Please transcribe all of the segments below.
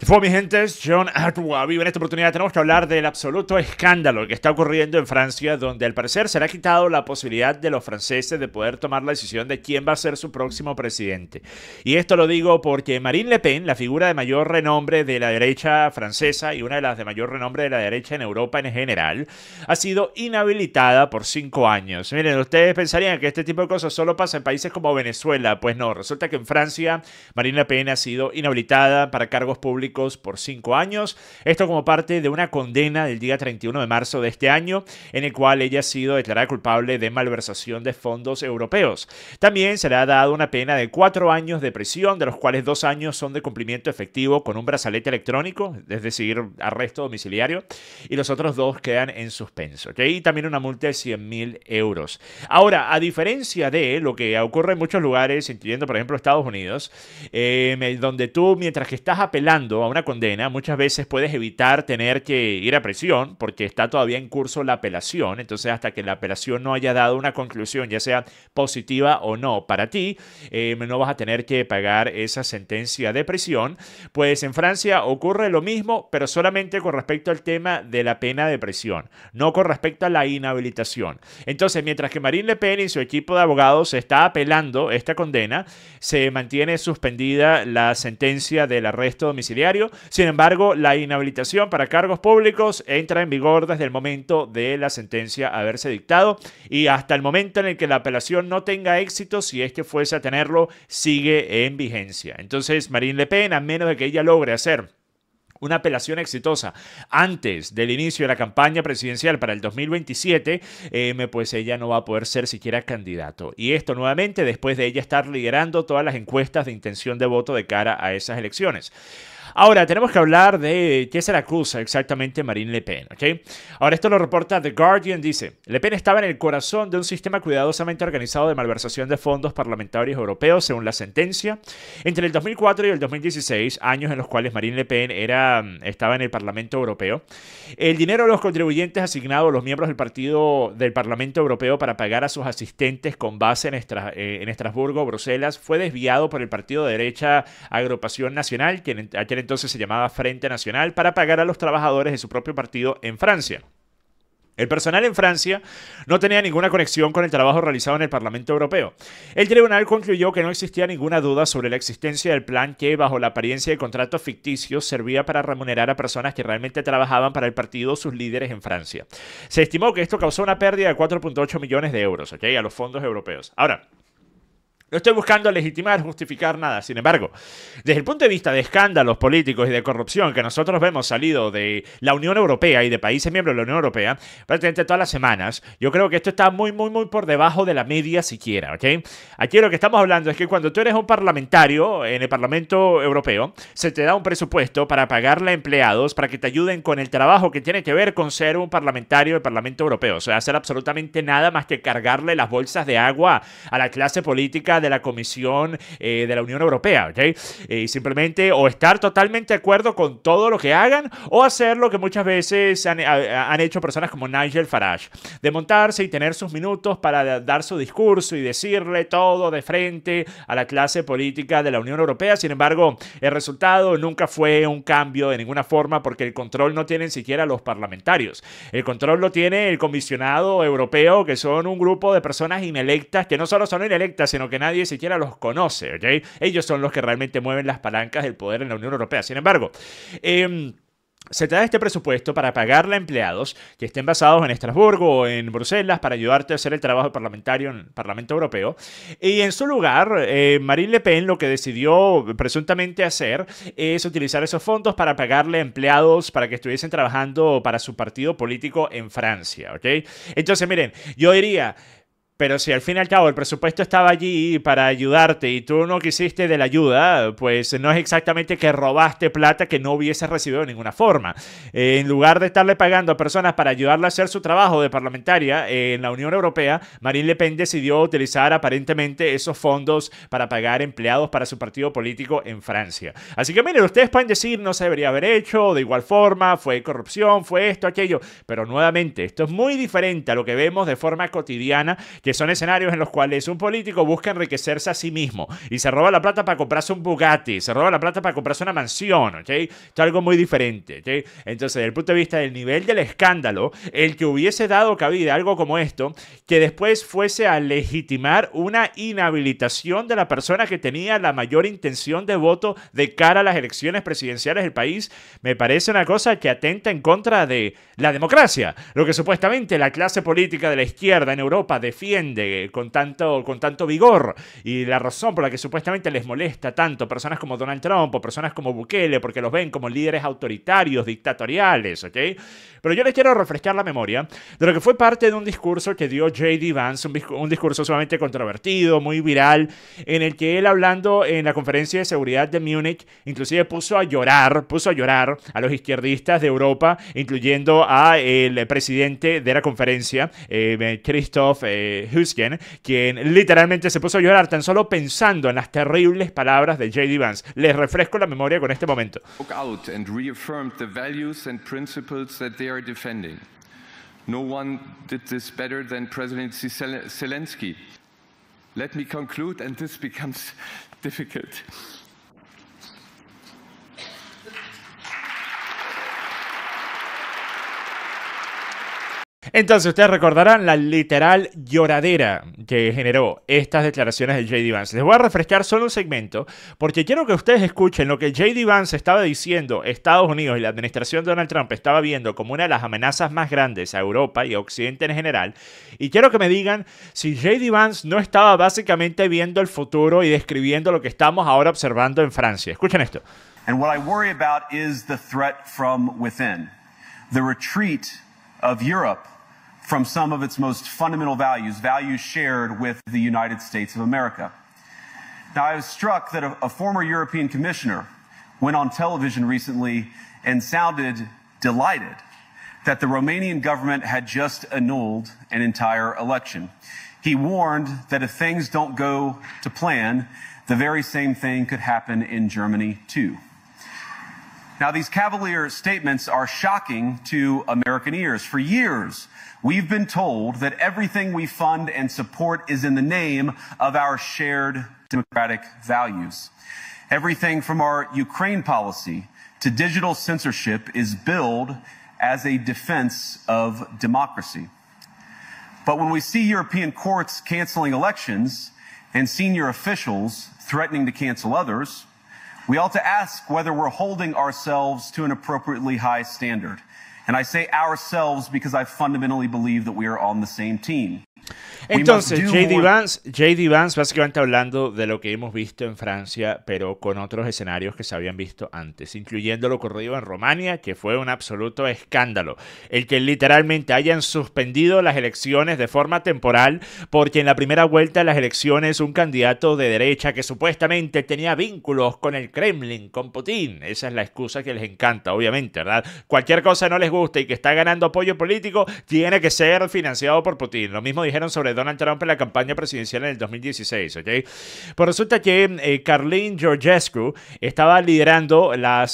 Fue mi gente, es John Artuavi. En esta oportunidad tenemos que hablar del absoluto escándalo que está ocurriendo en Francia, donde al parecer será quitado la posibilidad de los franceses de poder tomar la decisión de quién va a ser su próximo presidente. Y esto lo digo porque Marine Le Pen, la figura de mayor renombre de la derecha francesa y una de las de mayor renombre de la derecha en Europa en general, ha sido inhabilitada por 5 años. Miren, ustedes pensarían que este tipo de cosas solo pasa en países como Venezuela. Pues no, resulta que en Francia Marine Le Pen ha sido inhabilitada para cargos públicos por 5 años. Esto como parte de una condena del día 31 de marzo de este año, en el cual ella ha sido declarada culpable de malversación de fondos europeos. También se le ha dado una pena de 4 años de prisión, de los cuales 2 años son de cumplimiento efectivo con un brazalete electrónico, es decir, arresto domiciliario, y los otros 2 quedan en suspenso, ¿okay? Y también una multa de 100.000 euros. Ahora, a diferencia de lo que ocurre en muchos lugares, incluyendo por ejemplo Estados Unidos, donde tú, mientras que estás apelando a una condena, muchas veces puedes evitar tener que ir a prisión porque está todavía en curso la apelación. Entonces, hasta que la apelación no haya dado una conclusión, ya sea positiva o no para ti, no vas a tener que pagar esa sentencia de prisión. Pues en Francia ocurre lo mismo, pero solamente con respecto al tema de la pena de prisión, no con respecto a la inhabilitación. Entonces, mientras que Marine Le Pen y su equipo de abogados está apelando esta condena, se mantiene suspendida la sentencia del arresto domiciliario. Sin embargo, la inhabilitación para cargos públicos entra en vigor desde el momento de la sentencia haberse dictado y hasta el momento en el que la apelación no tenga éxito, si es que fuese a tenerlo, sigue en vigencia. Entonces, Marine Le Pen, a menos de que ella logre hacer una apelación exitosa antes del inicio de la campaña presidencial para el 2027, pues ella no va a poder ser siquiera candidato. Y esto nuevamente después de ella estar liderando todas las encuestas de intención de voto de cara a esas elecciones. Ahora, tenemos que hablar de qué se le acusa exactamente Marine Le Pen, ¿ok? Ahora, esto lo reporta The Guardian, dice: Le Pen estaba en el corazón de un sistema cuidadosamente organizado de malversación de fondos parlamentarios europeos, según la sentencia. Entre el 2004 y el 2016, años en los cuales Marine Le Pen estaba en el Parlamento Europeo, el dinero de los contribuyentes asignado a los miembros del Parlamento Europeo para pagar a sus asistentes con base en Estrasburgo, Bruselas, fue desviado por el partido de derecha Agrupación Nacional, que en aquel entonces se llamaba Frente Nacional, para pagar a los trabajadores de su propio partido en Francia. El personal en Francia no tenía ninguna conexión con el trabajo realizado en el Parlamento Europeo. El tribunal concluyó que no existía ninguna duda sobre la existencia del plan que, bajo la apariencia de contratos ficticios, servía para remunerar a personas que realmente trabajaban para el partido o sus líderes en Francia. Se estimó que esto causó una pérdida de 4,8 millones de euros, ¿okay?, a los fondos europeos. Ahora, no estoy buscando legitimar, justificar nada. Sin embargo, desde el punto de vista de escándalos políticos y de corrupción que nosotros vemos salido de la Unión Europea y de países miembros de la Unión Europea, prácticamente todas las semanas, yo creo que esto está muy por debajo de la media siquiera, ¿ok? Aquí lo que estamos hablando es que cuando tú eres un parlamentario en el Parlamento Europeo, se te da un presupuesto para pagarle a empleados para que te ayuden con el trabajo que tiene que ver con ser un parlamentario del Parlamento Europeo. O sea, hacer absolutamente nada más que cargarle las bolsas de agua a la clase política de la Comisión de la Unión Europea, ¿okay? Simplemente o estar totalmente de acuerdo con todo lo que hagan o hacer lo que muchas veces han hecho personas como Nigel Farage, de montarse y tener sus minutos para dar su discurso y decirle todo de frente a la clase política de la Unión Europea. Sin embargo, el resultado nunca fue un cambio de ninguna forma, porque el control no tienen siquiera los parlamentarios. El control lo tiene el comisionado europeo, que son un grupo de personas inelectas, que no solo son inelectas, sino que nadie siquiera los conoce, ¿okay? Ellos son los que realmente mueven las palancas del poder en la Unión Europea. Sin embargo, se te da este presupuesto para pagarle a empleados que estén basados en Estrasburgo o en Bruselas para ayudarte a hacer el trabajo parlamentario en el Parlamento Europeo. Y en su lugar, Marine Le Pen lo que decidió presuntamente hacer es utilizar esos fondos para pagarle a empleados para que estuviesen trabajando para su partido político en Francia, ¿ok? Entonces, miren, yo diría: pero si al fin y al cabo el presupuesto estaba allí para ayudarte y tú no quisiste de la ayuda, pues no es exactamente que robaste plata que no hubieses recibido de ninguna forma. En lugar de estarle pagando a personas para ayudarle a hacer su trabajo de parlamentaria en la Unión Europea, Marine Le Pen decidió utilizar aparentemente esos fondos para pagar empleados para su partido político en Francia. Así que miren, ustedes pueden decir no se debería haber hecho, de igual forma, fue corrupción, fue esto, aquello, pero nuevamente, esto es muy diferente a lo que vemos de forma cotidiana, que son escenarios en los cuales un político busca enriquecerse a sí mismo y se roba la plata para comprarse un Bugatti, se roba la plata para comprarse una mansión, ¿ok? Esto es algo muy diferente, ¿ok? Entonces, desde el punto de vista del nivel del escándalo, el que hubiese dado cabida a algo como esto, que después fuese a legitimar una inhabilitación de la persona que tenía la mayor intención de voto de cara a las elecciones presidenciales del país, me parece una cosa que atenta en contra de la democracia, lo que supuestamente la clase política de la izquierda en Europa defiende con tanto vigor, y la razón por la que supuestamente les molesta tanto personas como Donald Trump o personas como Bukele, porque los ven como líderes autoritarios, dictatoriales, ¿ok? Pero yo les quiero refrescar la memoria de lo que fue parte de un discurso que dio J.D. Vance, un discurso sumamente controvertido, muy viral, en el que él, hablando en la conferencia de seguridad de Múnich, inclusive puso a llorar a los izquierdistas de Europa, incluyendo a el presidente de la conferencia, Christoph Husken, quien literalmente se puso a llorar tan solo pensando en las terribles palabras de J.D. Vance. Les refresco la memoria con este momento. Out and reaffirmed the values and principles that they are defending. No one did this better than President Zelensky. Let me conclude, and this becomes difficult. Entonces, ustedes recordarán la literal lloradera que generó estas declaraciones de J.D. Vance. Les voy a refrescar solo un segmento, porque quiero que ustedes escuchen lo que J.D. Vance estaba diciendo Estados Unidos y la administración de Donald Trump estaba viendo como una de las amenazas más grandes a Europa y a Occidente en general. Y quiero que me digan si J.D. Vance no estaba básicamente viendo el futuro y describiendo lo que estamos ahora observando en Francia. Escuchen esto. And what I worry about is the threat from within. The retreat of Europe from some of its most fundamental values, values shared with the United States of America. Now, I was struck that a former European commissioner went on television recently and sounded delighted that the Romanian government had just annulled an entire election. He warned that if things don't go to plan, the very same thing could happen in Germany too. Now, these cavalier statements are shocking to American ears. For years, we've been told that everything we fund and support is in the name of our shared democratic values. Everything from our Ukraine policy to digital censorship is billed as a defense of democracy. But when we see European courts canceling elections and senior officials threatening to cancel others, we ought to ask whether we're holding ourselves to an appropriately high standard. And I say ourselves because I fundamentally believe that we are on the same team. Entonces, J.D. Vance básicamente hablando de lo que hemos visto en Francia, pero con otros escenarios que se habían visto antes, incluyendo lo ocurrido en Rumania, que fue un absoluto escándalo. El que literalmente hayan suspendido las elecciones de forma temporal, porque en la primera vuelta de las elecciones un candidato de derecha que supuestamente tenía vínculos con el Kremlin, con Putin, esa es la excusa que les encanta, obviamente, ¿verdad? Cualquier cosa no les gusta y que está ganando apoyo político, tiene que ser financiado por Putin. Lo mismo dijeron sobre Donald Trump en la campaña presidencial en el 2016, ¿ok? Pues resulta que Karlin Georgescu estaba liderando la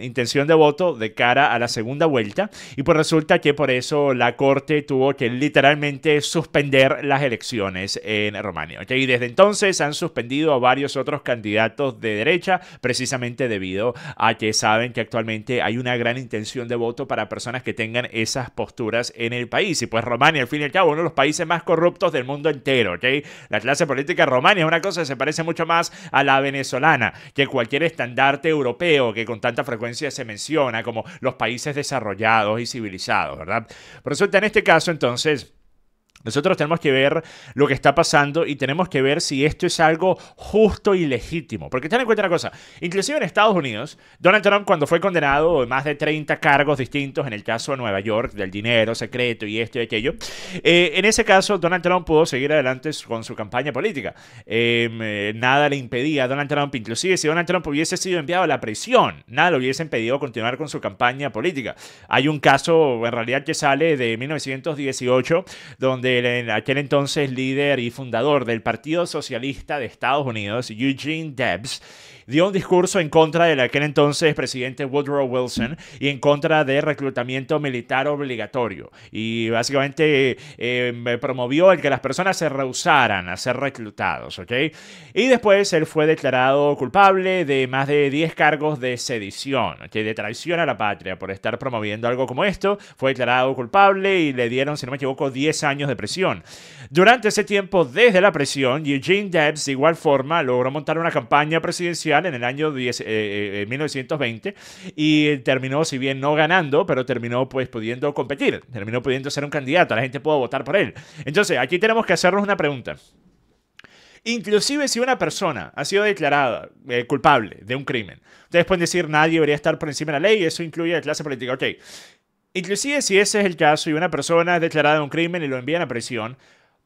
intención de voto de cara a la segunda vuelta, y pues resulta que por eso la corte tuvo que literalmente suspender las elecciones en Rumania, ¿ok? Y desde entonces han suspendido a varios otros candidatos de derecha, precisamente debido a que saben que actualmente hay una gran intención de voto para personas que tengan esas posturas en el país. Y pues Rumania, al fin y al cabo, uno de los países más corruptos del mundo entero, ¿ok? La clase política romana es una cosa que se parece mucho más a la venezolana que cualquier estandarte europeo que con tanta frecuencia se menciona como los países desarrollados y civilizados, ¿verdad? Por eso en este caso, entonces, nosotros tenemos que ver lo que está pasando y tenemos que ver si esto es algo justo y legítimo. Porque ten en cuenta una cosa, inclusive en Estados Unidos, Donald Trump, cuando fue condenado de más de 30 cargos distintos en el caso de Nueva York, del dinero secreto y esto y aquello, en ese caso Donald Trump pudo seguir adelante con su campaña política. Nada le impedía a Donald Trump, inclusive si Donald Trump hubiese sido enviado a la prisión, nada le hubiese impedido continuar con su campaña política. Hay un caso en realidad que sale de 1918, donde en aquel entonces líder y fundador del Partido Socialista de Estados Unidos, Eugene Debs, dio un discurso en contra del aquel entonces presidente Woodrow Wilson y en contra del reclutamiento militar obligatorio. Y básicamente promovió el que las personas se rehusaran a ser reclutados, ¿ok? Y después él fue declarado culpable de más de 10 cargos de sedición, ¿ok? De traición a la patria por estar promoviendo algo como esto. Fue declarado culpable y le dieron, si no me equivoco, 10 años de prisión. Durante ese tiempo, desde la prisión, Eugene Debs de igual forma logró montar una campaña presidencial en el año 1920 y terminó, si bien no ganando, pero terminó pues pudiendo competir, terminó pudiendo ser un candidato, la gente pudo votar por él. Entonces, aquí tenemos que hacernos una pregunta. Inclusive si una persona ha sido declarada culpable de un crimen, ustedes pueden decir nadie debería estar por encima de la ley, eso incluye la clase política, ok. Inclusive si ese es el caso y una persona es declarada un crimen y lo envían a prisión,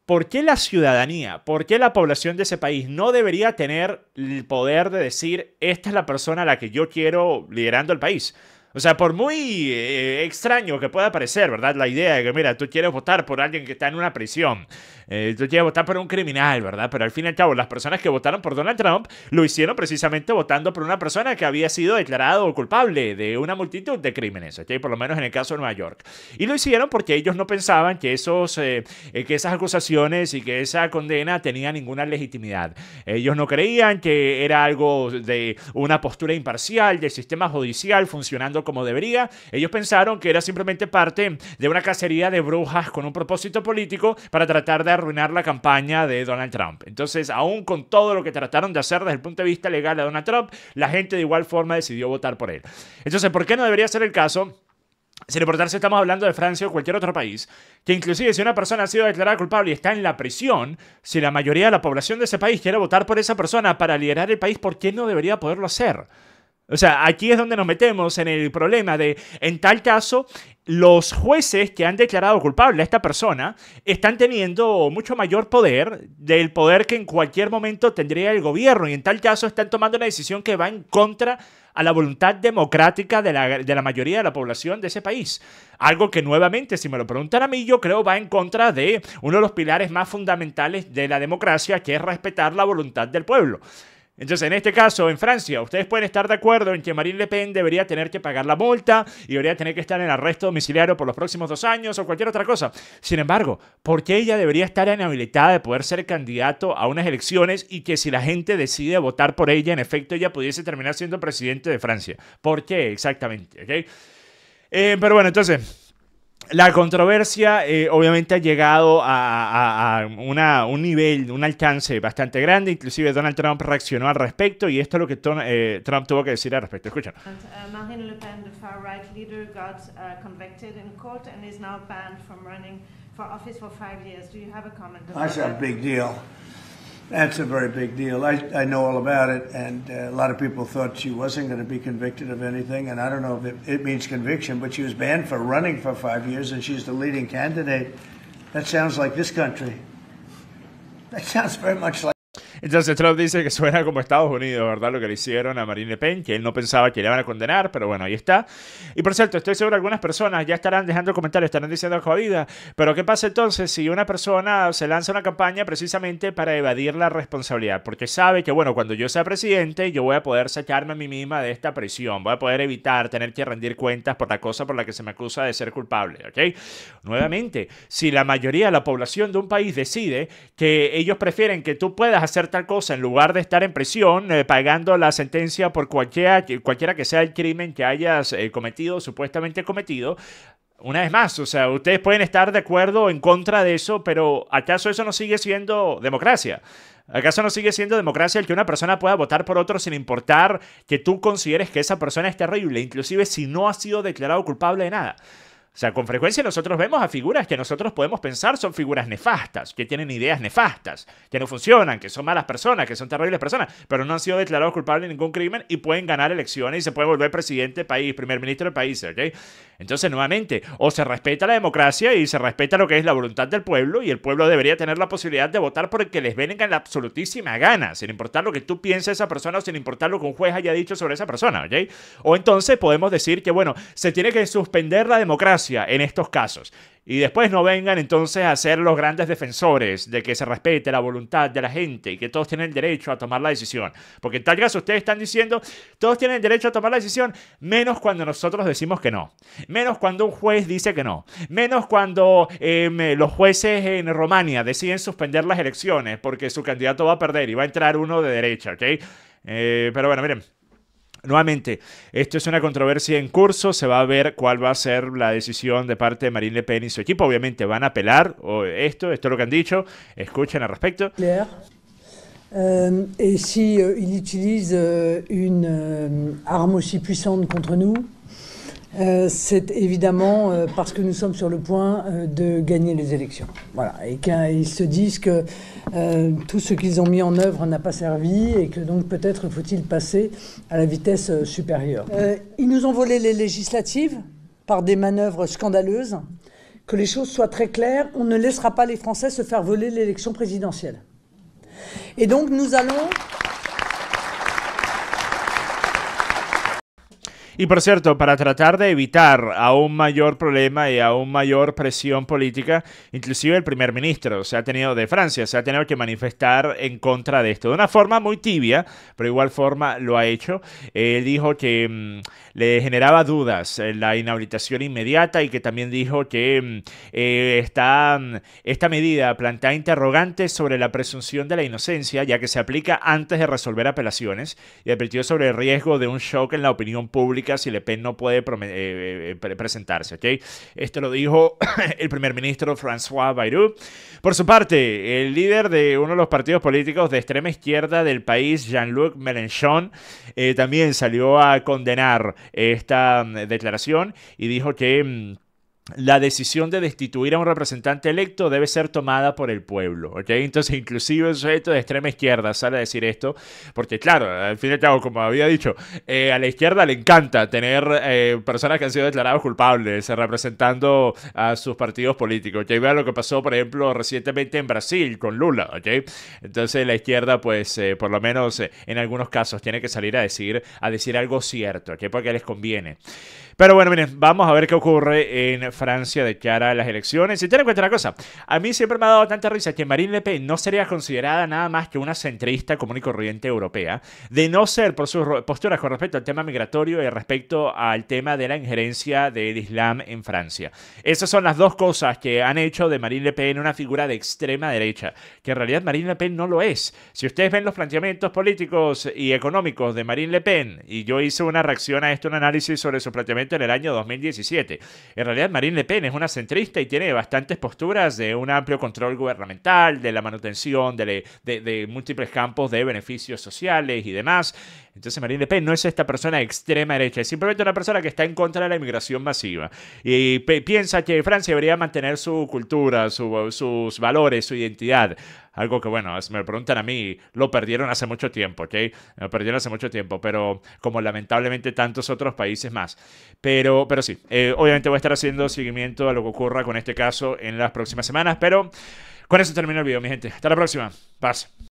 ¿por qué la ciudadanía, por qué la población de ese país no debería tener el poder de decir esta es la persona a la que yo quiero liderando el país? O sea, por muy extraño que pueda parecer, ¿verdad? La idea de que, mira, tú quieres votar por alguien que está en una prisión, tú quieres votar por un criminal, ¿verdad? Pero al fin y al cabo, las personas que votaron por Donald Trump lo hicieron precisamente votando por una persona que había sido declarado culpable de una multitud de crímenes, ¿ok? Por lo menos en el caso de Nueva York. Y lo hicieron porque ellos no pensaban que esas acusaciones y que esa condena tenía ninguna legitimidad. Ellos no creían que era algo de una postura imparcial del sistema judicial funcionando como debería. Ellos pensaron que era simplemente parte de una cacería de brujas con un propósito político para tratar de arruinar la campaña de Donald Trump. Entonces, aún con todo lo que trataron de hacer desde el punto de vista legal de Donald Trump, la gente de igual forma decidió votar por él. Entonces, ¿por qué no debería ser el caso? Sin importar si estamos hablando de Francia o cualquier otro país, que inclusive si una persona ha sido declarada culpable y está en la prisión, si la mayoría de la población de ese país quiere votar por esa persona para liderar el país, ¿por qué no debería poderlo hacer? O sea, aquí es donde nos metemos en el problema de, en tal caso, los jueces que han declarado culpable a esta persona están teniendo mucho mayor poder del poder que en cualquier momento tendría el gobierno y en tal caso están tomando una decisión que va en contra a la voluntad democrática de la mayoría de la población de ese país. Algo que nuevamente, si me lo preguntan a mí, yo creo va en contra de uno de los pilares más fundamentales de la democracia, que es respetar la voluntad del pueblo. Entonces, en este caso, en Francia, ustedes pueden estar de acuerdo en que Marine Le Pen debería tener que pagar la multa y debería tener que estar en arresto domiciliario por los próximos 2 años o cualquier otra cosa. Sin embargo, ¿por qué ella debería estar inhabilitada de poder ser candidato a unas elecciones y que si la gente decide votar por ella, en efecto, ella pudiese terminar siendo presidente de Francia? ¿Por qué exactamente? ¿Okay? Pero bueno, entonces, la controversia obviamente ha llegado a un nivel, un alcance bastante grande. Inclusive Donald Trump reaccionó al respecto y esto es lo que Trump tuvo que decir al respecto. Escuchen. Marine Le Pen, the far-right leader, got convicted in court and is now banned from running for office for 5 years. Do you have a comment about that? That's a big deal. That's a very big deal. I know all about it, and a lot of people thought she wasn't going to be convicted of anything, and I don't know if it means conviction, but she was banned for running for 5 years, and she's the leading candidate. That sounds like this country. That sounds very much like... Entonces Trump dice que suena como Estados Unidos, ¿verdad? Lo que le hicieron a Marine Le Pen, que él no pensaba que le iban a condenar, pero bueno, ahí está. Y por cierto, estoy seguro que algunas personas ya estarán dejando comentarios, estarán diciendo jodida, pero ¿qué pasa entonces si una persona se lanza una campaña precisamente para evadir la responsabilidad? Porque sabe que, bueno, cuando yo sea presidente, yo voy a poder sacarme a mí misma de esta prisión, voy a poder evitar tener que rendir cuentas por la cosa por la que se me acusa de ser culpable, ¿ok? Nuevamente, si la mayoría de la población de un país decide que ellos prefieren que tú puedas hacer tal cosa en lugar de estar en prisión pagando la sentencia por cualquiera que sea el crimen que hayas cometido, supuestamente cometido. Una vez más, o sea, ustedes pueden estar de acuerdo o en contra de eso, pero ¿acaso eso no sigue siendo democracia? ¿Acaso no sigue siendo democracia el que una persona pueda votar por otro sin importar que tú consideres que esa persona es terrible, inclusive si no ha sido declarado culpable de nada? O sea, con frecuencia nosotros vemos a figuras que nosotros podemos pensar son figuras nefastas, que tienen ideas nefastas, que no funcionan, que son malas personas, que son terribles personas, pero no han sido declarados culpables de ningún crimen y pueden ganar elecciones y se pueden volver presidente del país, primer ministro del país, ¿ok? Entonces, nuevamente, o se respeta la democracia y se respeta lo que es la voluntad del pueblo y el pueblo debería tener la posibilidad de votar por el que les venga en la absolutísima gana, sin importar lo que tú pienses de esa persona o sin importar lo que un juez haya dicho sobre esa persona, ¿ok? O entonces podemos decir que, bueno, se tiene que suspender la democracia democracia en estos casos. Y después no vengan entonces a ser los grandes defensores de que se respete la voluntad de la gente y que todos tienen el derecho a tomar la decisión. Porque en tal caso ustedes están diciendo, todos tienen el derecho a tomar la decisión, menos cuando nosotros decimos que no. Menos cuando un juez dice que no. Menos cuando los jueces en Rumania deciden suspender las elecciones porque su candidato va a perder y va a entrar uno de derecha, ¿ok? Pero bueno, miren. Nuevamente, esto es una controversia en curso, se va a ver cuál va a ser la decisión de parte de Marine Le Pen y su equipo. Obviamente van a apelar esto es lo que han dicho, escuchen al respecto. Et si il utilise une arme aussi puissante contre nous, c'est évidemment parce que nous sommes sur le point de gagner les élections. Voilà, et qu'ils se disent que tout ce qu'ils ont mis en œuvre n'a pas servi et que donc peut-être faut-il passer à la vitesse supérieure. Ils nous ont volé les législatives par des manœuvres scandaleuses. Que les choses soient très claires, on ne laissera pas les Français se faire voler l'élection présidentielle. Et donc nous allons... Y por cierto, para tratar de evitar aún mayor problema y aún mayor presión política, inclusive el primer ministro de Francia se ha tenido que manifestar en contra de esto. De una forma muy tibia, pero de igual forma lo ha hecho. Él dijo que le generaba dudas la inhabilitación inmediata y que también dijo que esta medida plantea interrogantes sobre la presunción de la inocencia, ya que se aplica antes de resolver apelaciones, y advirtió sobre el riesgo de un shock en la opinión pública si Le Pen no puede presentarse, ¿ok? Esto lo dijo el primer ministro François Bayrou. Por su parte, el líder de uno de los partidos políticos de extrema izquierda del país, Jean-Luc Mélenchon, también salió a condenar esta declaración y dijo que la decisión de destituir a un representante electo debe ser tomada por el pueblo, ¿ok? Entonces, inclusive el sujeto de extrema izquierda sale a decir esto, porque claro, al fin y al cabo, como había dicho, a la izquierda le encanta tener personas que han sido declaradas culpables representando a sus partidos políticos, ¿ok? Vean lo que pasó, por ejemplo, recientemente en Brasil con Lula, ¿ok? Entonces, la izquierda, pues, por lo menos en algunos casos, tiene que salir a decir algo cierto, ¿ok? Porque les conviene. Pero bueno, miren, vamos a ver qué ocurre en Francia de cara a las elecciones. Y ten en cuenta una cosa, a mí siempre me ha dado tanta risa que Marine Le Pen no sería considerada nada más que una centrista común y corriente europea, de no ser por sus posturas con respecto al tema migratorio y respecto al tema de la injerencia del Islam en Francia. Esas son las dos cosas que han hecho de Marine Le Pen una figura de extrema derecha, que en realidad Marine Le Pen no lo es. Si ustedes ven los planteamientos políticos y económicos de Marine Le Pen, y yo hice una reacción a esto, un análisis sobre su planteamiento en el año 2017. En realidad Marine Le Pen es una centrista y tiene bastantes posturas de un amplio control gubernamental, de la manutención de múltiples campos de beneficios sociales y demás. Entonces Marine Le Pen no es esta persona de extrema derecha, es simplemente una persona que está en contra de la inmigración masiva y piensa que Francia debería mantener su cultura, sus valores, su identidad. Algo que, bueno, si me preguntan a mí, lo perdieron hace mucho tiempo, ¿ok? Lo perdieron hace mucho tiempo, pero como lamentablemente tantos otros países más. Pero sí, obviamente voy a estar haciendo seguimiento a lo que ocurra con este caso en las próximas semanas, pero con eso termino el video, mi gente. Hasta la próxima. Paz.